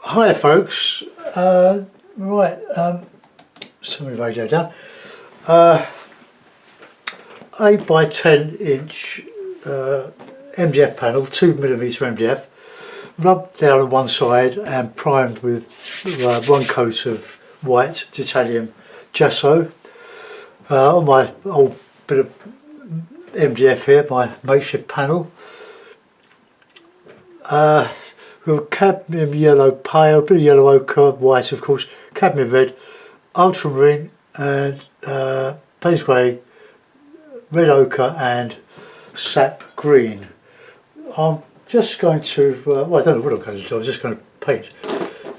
Hi folks, right, sorry radio down, 8 by 10 inch MDF panel, 2mm MDF, rubbed down on one side and primed with one coat of white titanium gesso. On my old bit of MDF here, my makeshift panel. With cadmium yellow pale, bit of yellow ochre, white of course, cadmium red, ultramarine and base grey, red ochre and sap green. I'm just going to, well I don't know what I'm going to do, I'm just going to paint.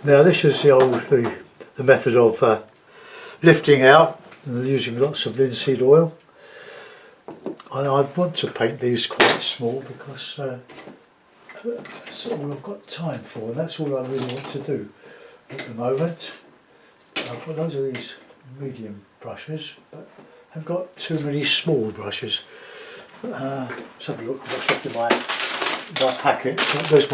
Now this is the method of lifting out and using lots of linseed oil. I want to paint these quite small because that's all I've got time for, and that's all I really want to do at the moment. I've got loads of these medium brushes, but I've got too many small brushes. Let's have a look at what's left of my packet. There's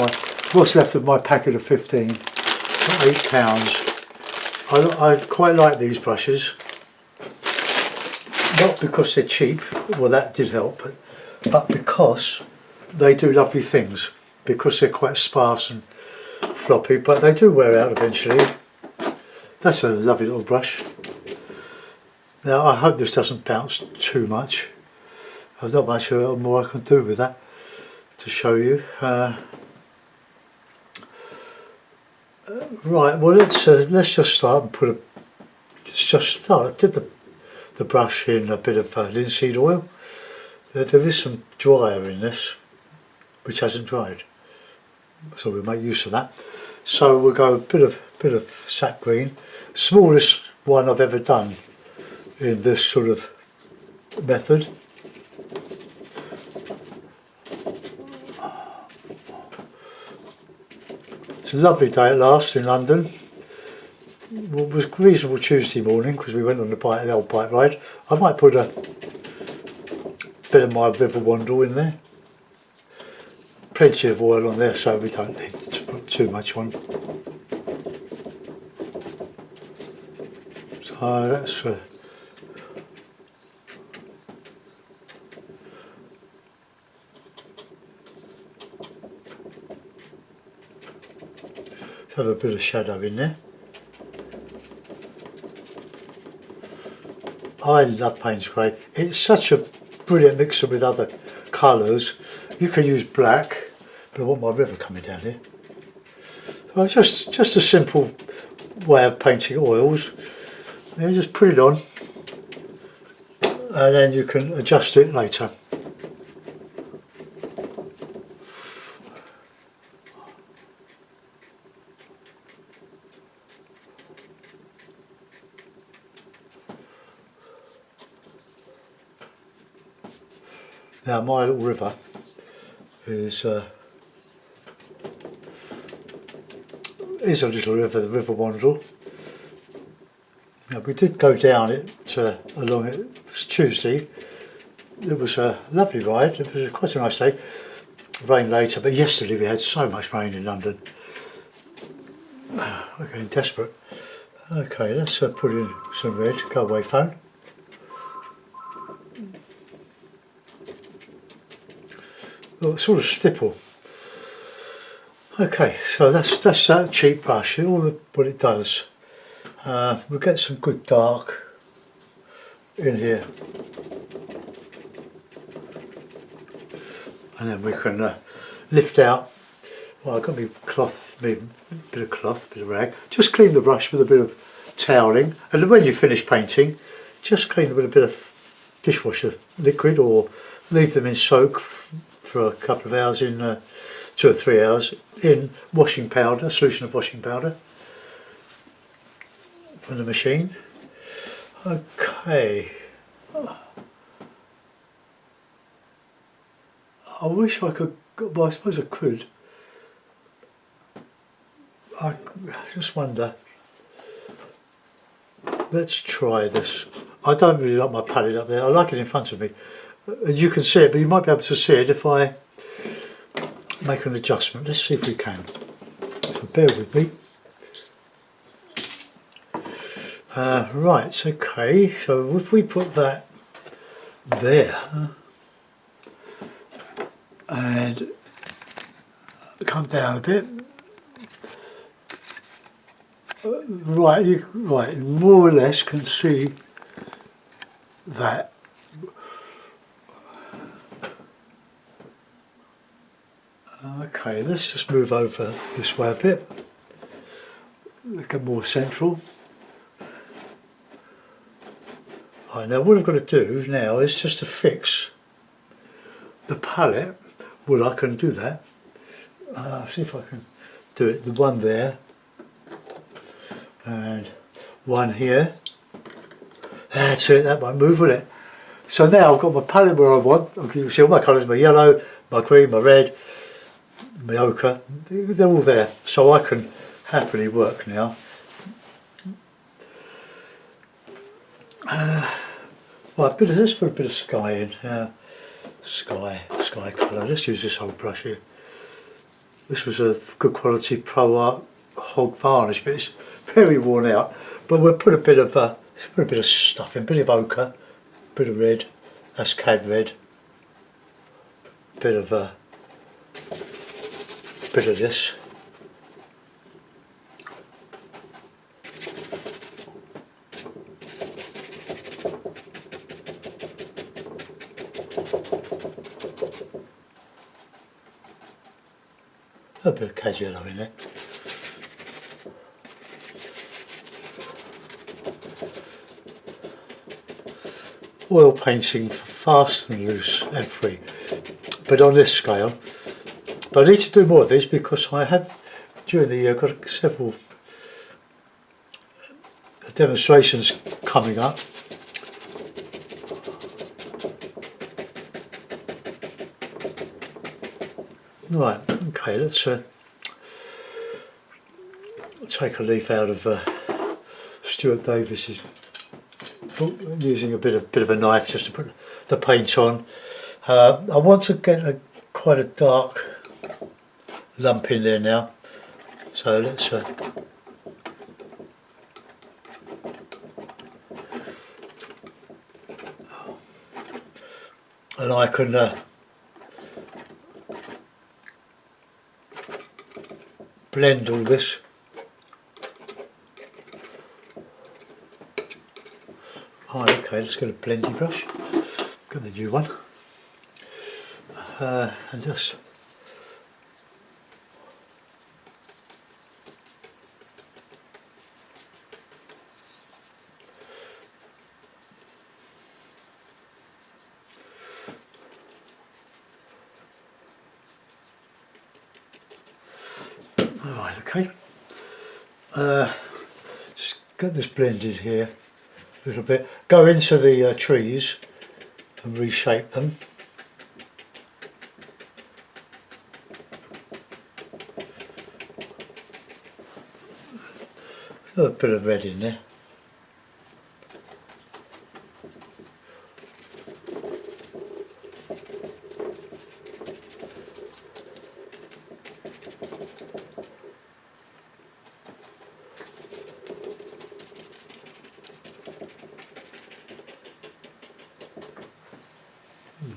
what's left of my packet of 15, £8. I quite like these brushes, not because they're cheap, well that did help, but because they do lovely things. Because they're quite sparse and floppy, but they do wear out eventually. That's a lovely little brush. Now I hope this doesn't bounce too much. There's not much more I can do with that to show you. Right, well let's just start and dip the brush in a bit of linseed oil. There is some dryer in this which hasn't dried, so we'll make use of that. So we'll go a bit of sap green, smallest one I've ever done in this sort of method. It's a lovely day at last in London. It was reasonable Tuesday morning because we went on the old bike ride. I might put a bit of my River Wandle in there. Plenty of oil on there, so we don't need to put too much on. So that's let's have a bit of shadow in there. I love Payne's Grey. It's such a brilliant mixer with other colours. You can use black, but I want my river coming down here. Well, just a simple way of painting oils. You just put it on, and then you can adjust it later. Now my little river is a little river, the River Wandle. Now we did go down it along it. It was Tuesday. It was a lovely ride. It was quite a nice day. Rain later, but yesterday we had so much rain in London. We're getting desperate. Okay, let's put in some red. Go away, phone. Well, sort of stipple. Okay, so that's that cheap brush. What it does, we'll get some good dark in here, and then we can lift out. Well, I've got me cloth, bit of rag. Just clean the brush with a bit of toweling, and when you finish painting, just clean it with a bit of dishwasher liquid, or leave them in soak for a couple of hours in 2 or 3 hours in washing powder, a solution of washing powder from the machine. Okay. I wish I could, well I suppose I could. I just wonder. Let's try this. I don't really like my palette up there. I like it in front of me. You can see it, but you might be able to see it if I make an adjustment. Let's see if we can. So bear with me. Right, okay, so if we put that there and come down a bit, right, you more or less can see that. Okay, let's just move over this way a bit, get more central. Right, now what I've got to do now is just to fix the palette. Well, I can do that. See if I can do it. The one there and one here. That's it, that won't move, will it? So now I've got my palette where I want. You can see all my colours, my yellow, my green, my red, my ochre. They're all there, so I can happily work now. Right, let's put a bit of sky in. Sky colour. Let's use this old brush here. This was a good quality Pro Art hog varnish, but it's very worn out. But we'll put a bit of stuff in, a bit of ochre, a bit of red. That's cad red. Bit of this. A bit of cad yellow in there. Oil painting for fast and loose and free, but on this scale. But I need to do more of this because I have during the year got several demonstrations coming up. Right, okay, let's take a leaf out of Stuart Davis's book, using a bit of a knife just to put the paint on. I want to get quite a dark lump in there now, so let's and I can blend all this. Right, okay, let's get a blending brush. Got the new one. And just alright, okay. Just get this blended here a little bit. Go into the trees and reshape them. A bit of red in there.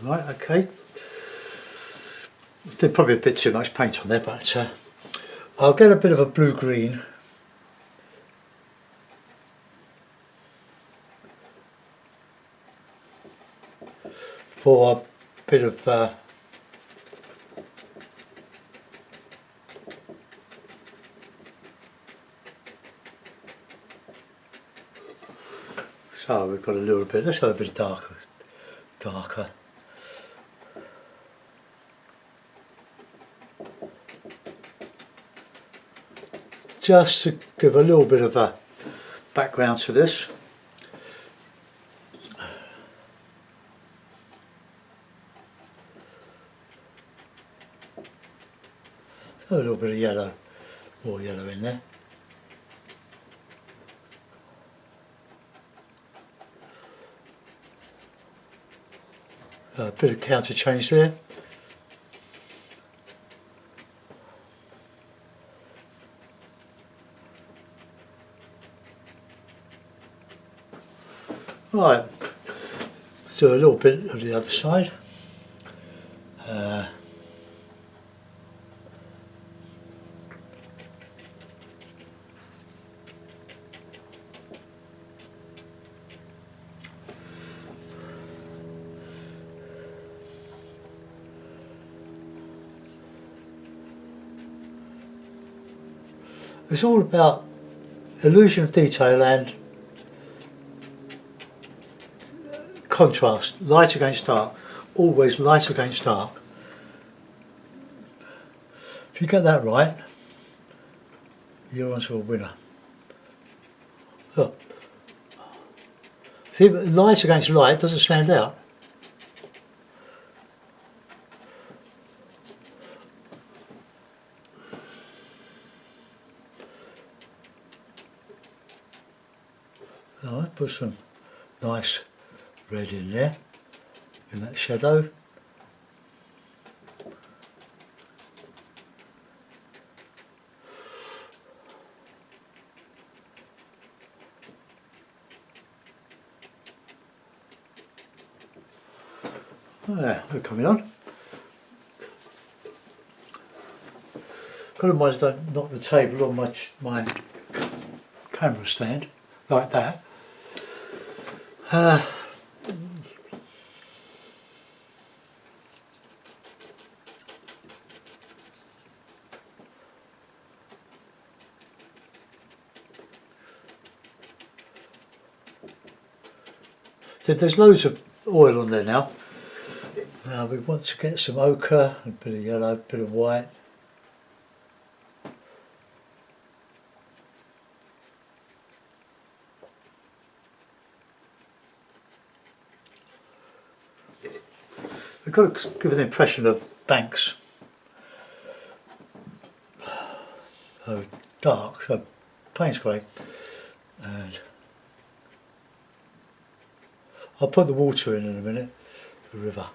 Right, okay. There's probably a bit too much paint on there, but I'll get a bit of a blue-green. For a bit of so we've got a little bit, let's have a bit darker. Just to give a little bit of a background to this. A little bit of yellow, more yellow in there. A bit of counter change there. Right, let's do a little bit of the other side. It's all about illusion of detail and contrast, light against dark, always light against dark. If you get that right, you're onto a winner. Look, see, light against light doesn't stand out. Alright, put some nice red in there, in that shadow. There, they're coming on. Got to mind don't knock the table on my camera stand like that. So there's loads of oil on there now. Now we want to get some ochre, a bit of yellow, a bit of white. We've got to give an impression of banks. So dark, so Payne's grey, and I'll put the water in a minute, the river.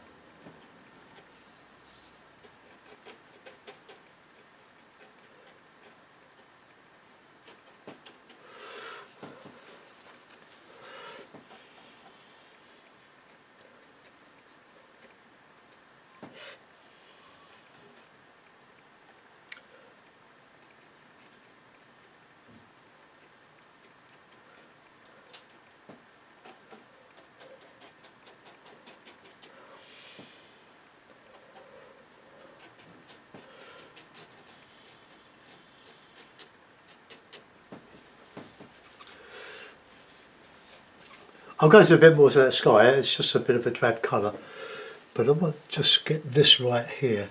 I'll go to a bit more to that sky, it's just a bit of a drab colour, but I want to just get this right here.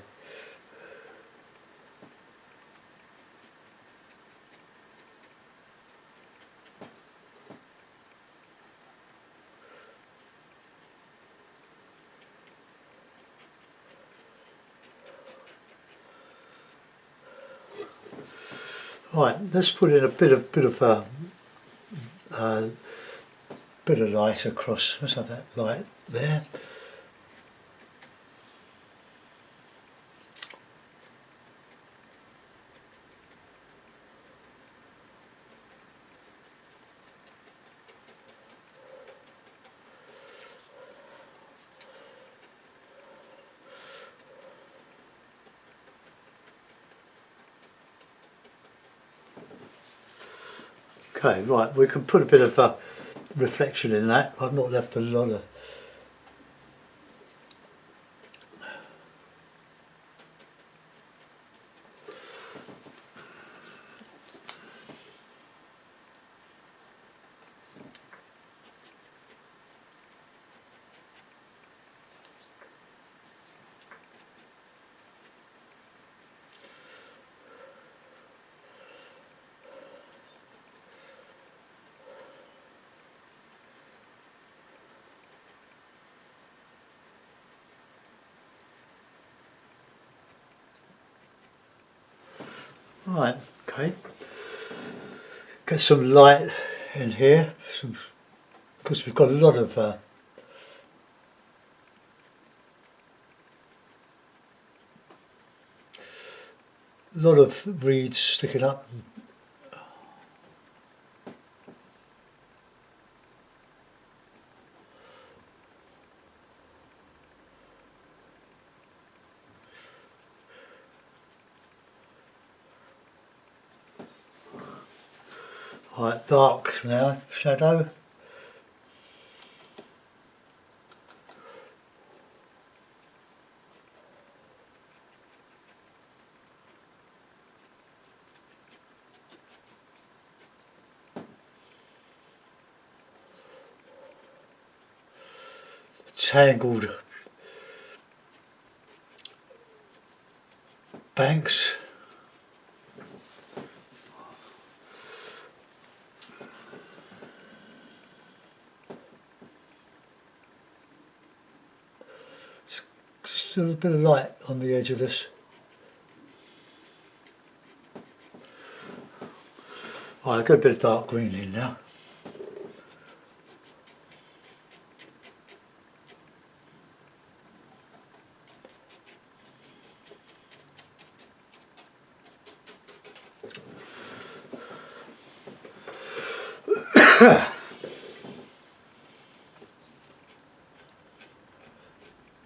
Right, let's put in a bit of light across. Let's have that light there. Okay, right, we can put a bit of reflection in that. I've not left a lot of. Right, okay. Get some light in here, because we've got a lot of reeds sticking up. Right, dark now, shadow. Tangled banks. Still a bit of light on the edge of this. Right, I've got a bit of dark green in now.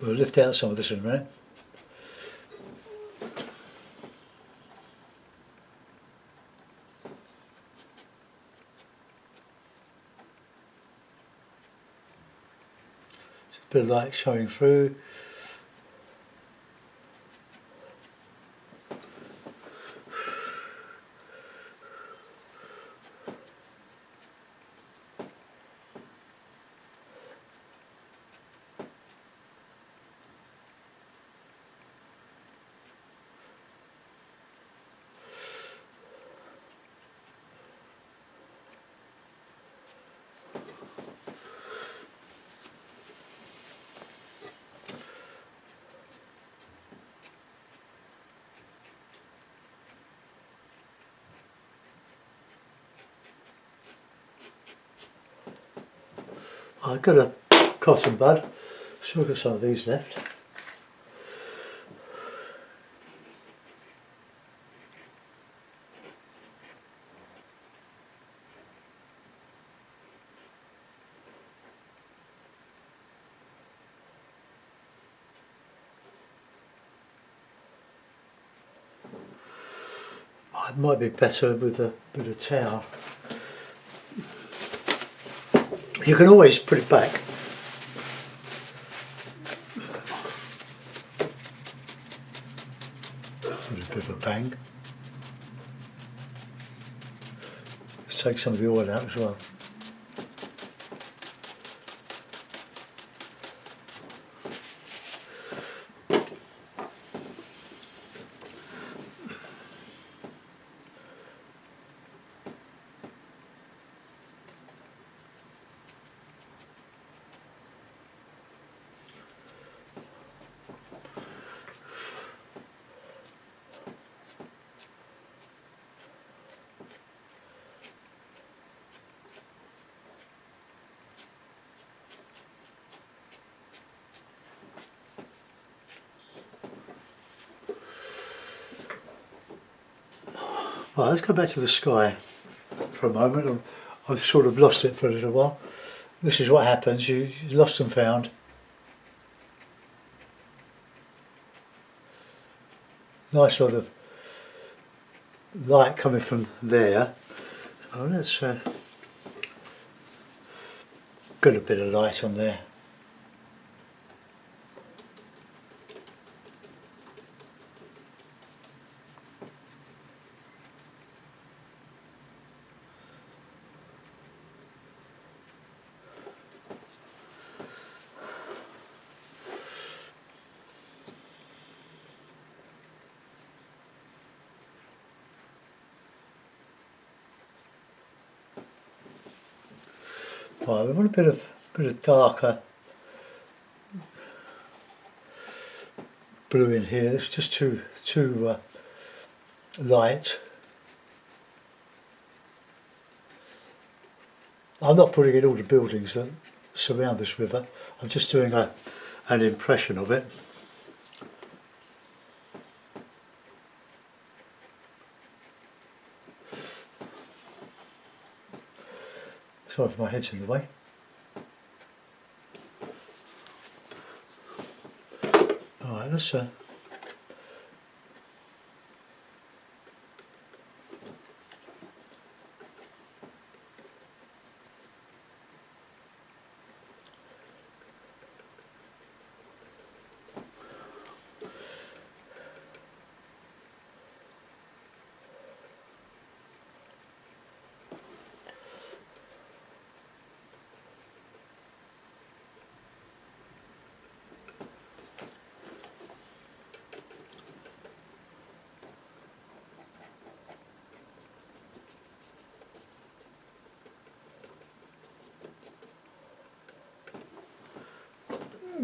We'll lift out some of this in a minute. It's a bit of light showing through. I've got a cotton bud, still got some of these left. It might be better with a bit of towel. You can always put it back. With a bit of a bang. Let's take some of the oil out as well. Right, let's go back to the sky for a moment. I've sort of lost it for a little while. This is what happens, you lost and found. Nice sort of light coming from there. So let's get a bit of light on there. Right, we want a bit of darker blue in here. It's just too light. I'm not putting in all the buildings that surround this river. I'm just doing an impression of it. Sorry if my head's in the way. Alright, let's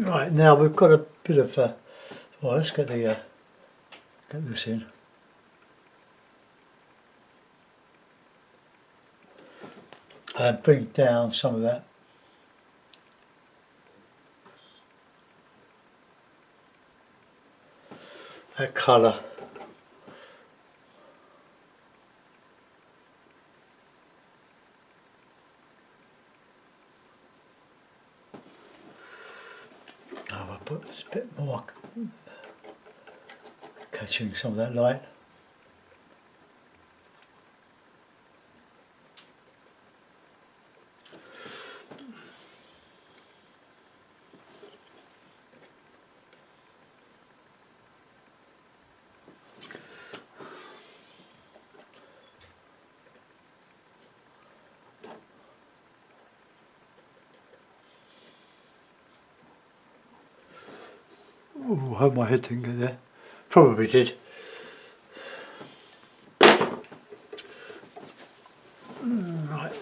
Right, now we've got a bit of, well, let's get the get this in. And bring down some of that. That colour. I'll put a bit more, catching some of that light. Ooh, I hope my head didn't get there. Probably did. Right.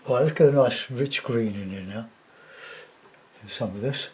Right, let's get a nice rich green in here now. In some of this.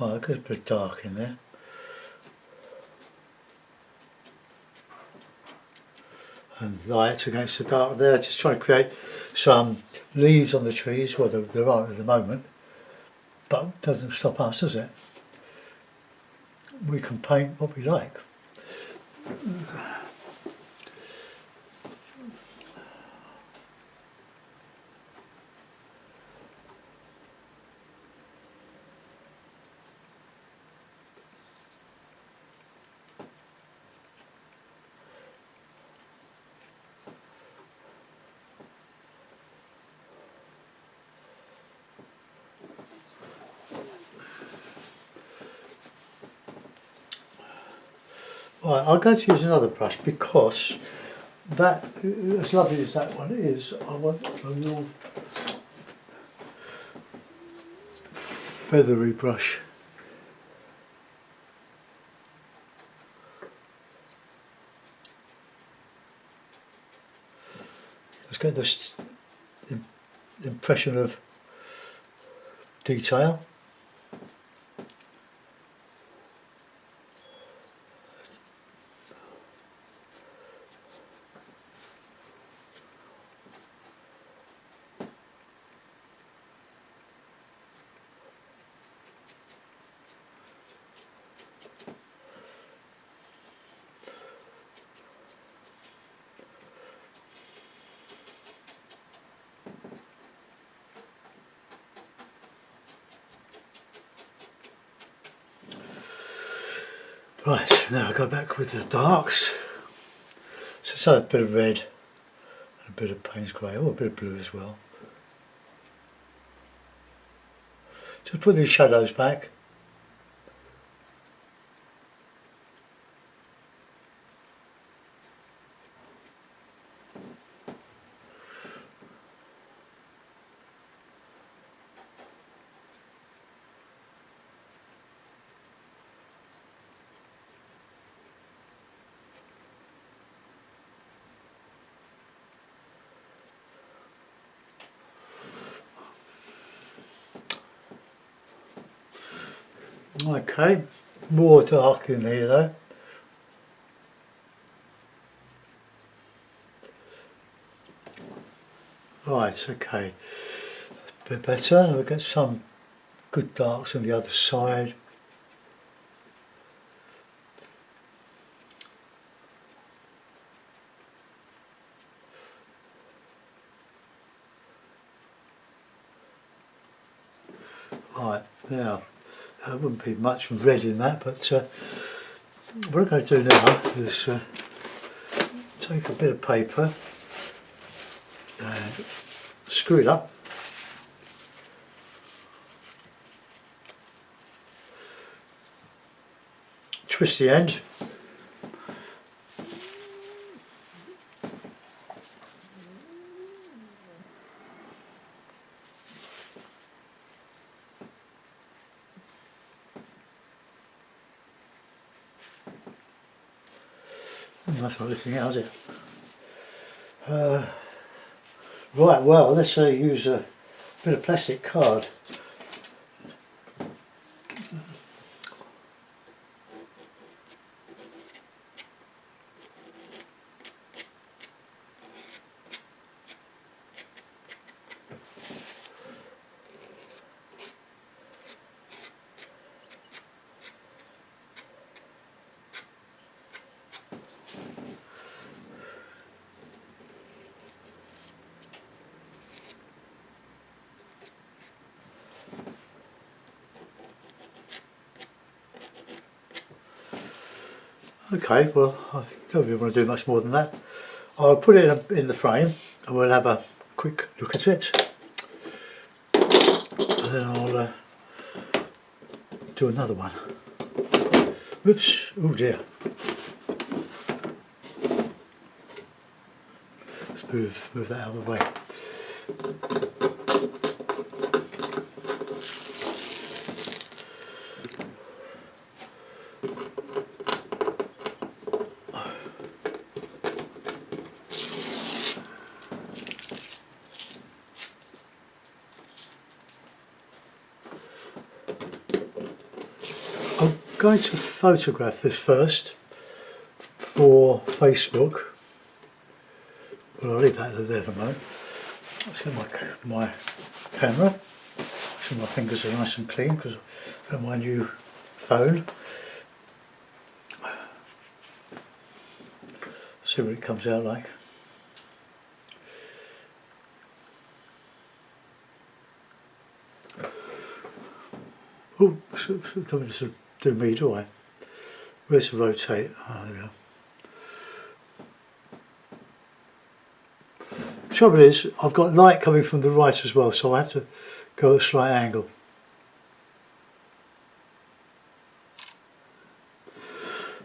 Right, there's a bit of dark in there. And light against the dark there, just trying to create some leaves on the trees. Well, there aren't at the moment, but it doesn't stop us, does it? We can paint what we like. Right, I'm going to use another brush because that, as lovely as that one is, I want a little feathery brush. Let's get this impression of detail. Right, now I go back with the darks. So a bit of red, a bit of Payne's grey, or a bit of blue as well. Just put these shadows back. Okay, more dark in here though. Right, okay, a bit better. We'll get some good darks on the other side. Right, now, there wouldn't be much red in that, but what I'm going to do now is take a bit of paper and screw it up. Twist the end. That's not lifting out, is it? Right, well, let's use a bit of plastic card. Okay, well, I don't really want to do much more than that. I'll put it in the frame and we'll have a quick look at it. And then I'll do another one. Whoops, oh dear. Let's move that out of the way. I'm going to photograph this first for Facebook. Well, I'll leave that there for a moment. Let's get my camera. So my fingers are nice and clean because I've got my new phone. See what it comes out like. Oh, don't just do me, do I? Where's the rotate? Oh, there we go. Trouble is, I've got light coming from the right as well, so I have to go at a slight angle.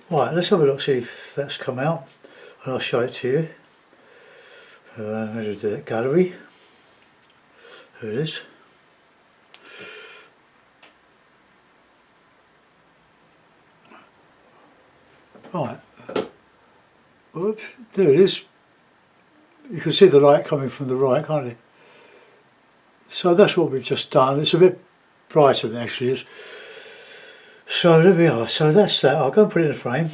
Right, let's have a look, see if that's come out, and I'll show it to you. I'm going to do that gallery. There it is. Right, oops, there it is. You can see the light coming from the right, can't you? So that's what we've just done. It's a bit brighter than it actually is. So there we are. So that's that. I'll go and put it in a frame.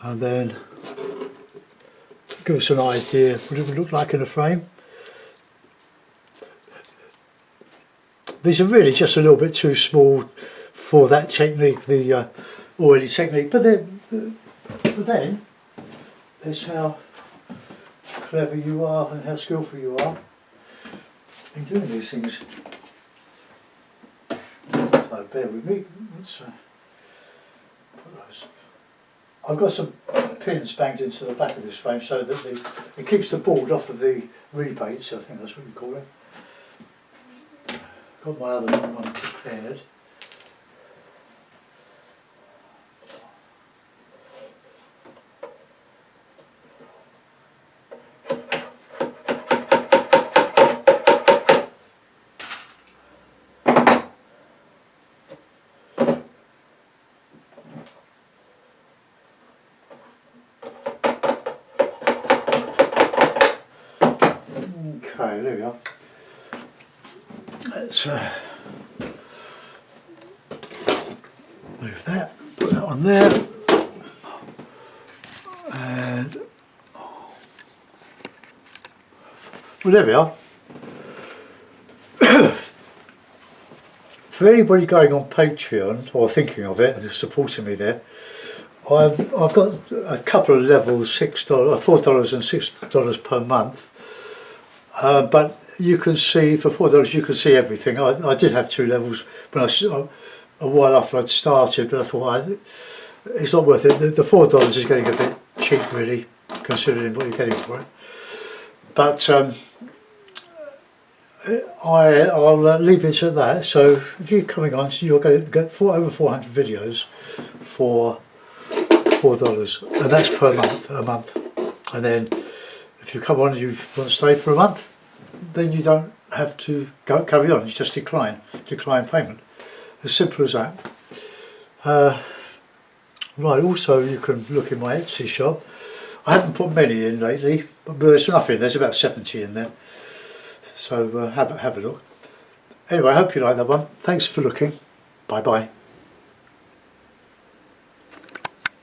And then give us an idea what it would look like in a frame. These are really just a little bit too small for that technique, the oily technique, but then it's how clever you are and how skillful you are in doing these things. So bear with me. Let's put those. I've got some pins banged into the back of this frame so that it keeps the board off of the rebates, I think that's what you call it. Got my other one prepared. Okay, there we are. Let's move that, put that on there, and well, there we are. For anybody going on Patreon or thinking of it and supporting me there, I've got a couple of levels, $4 and $6 per month. But you can see for $4 you can see everything. I did have 2 levels when a while after I'd started, but I thought it's not worth it. The $4 is getting a bit cheap, really, considering what you're getting for it. But I'll leave it at that. So if you're coming on, so you're going to get over 400 videos for $4, and that's per month, a month. And then if you come on and you want to stay for a month, then you don't have to carry on. You just decline payment. As simple as that. Right. Also, you can look in my Etsy shop. I haven't put many in lately, but there's nothing. There's about 70 in there. So have a look. Anyway, I hope you like that one. Thanks for looking. Bye bye.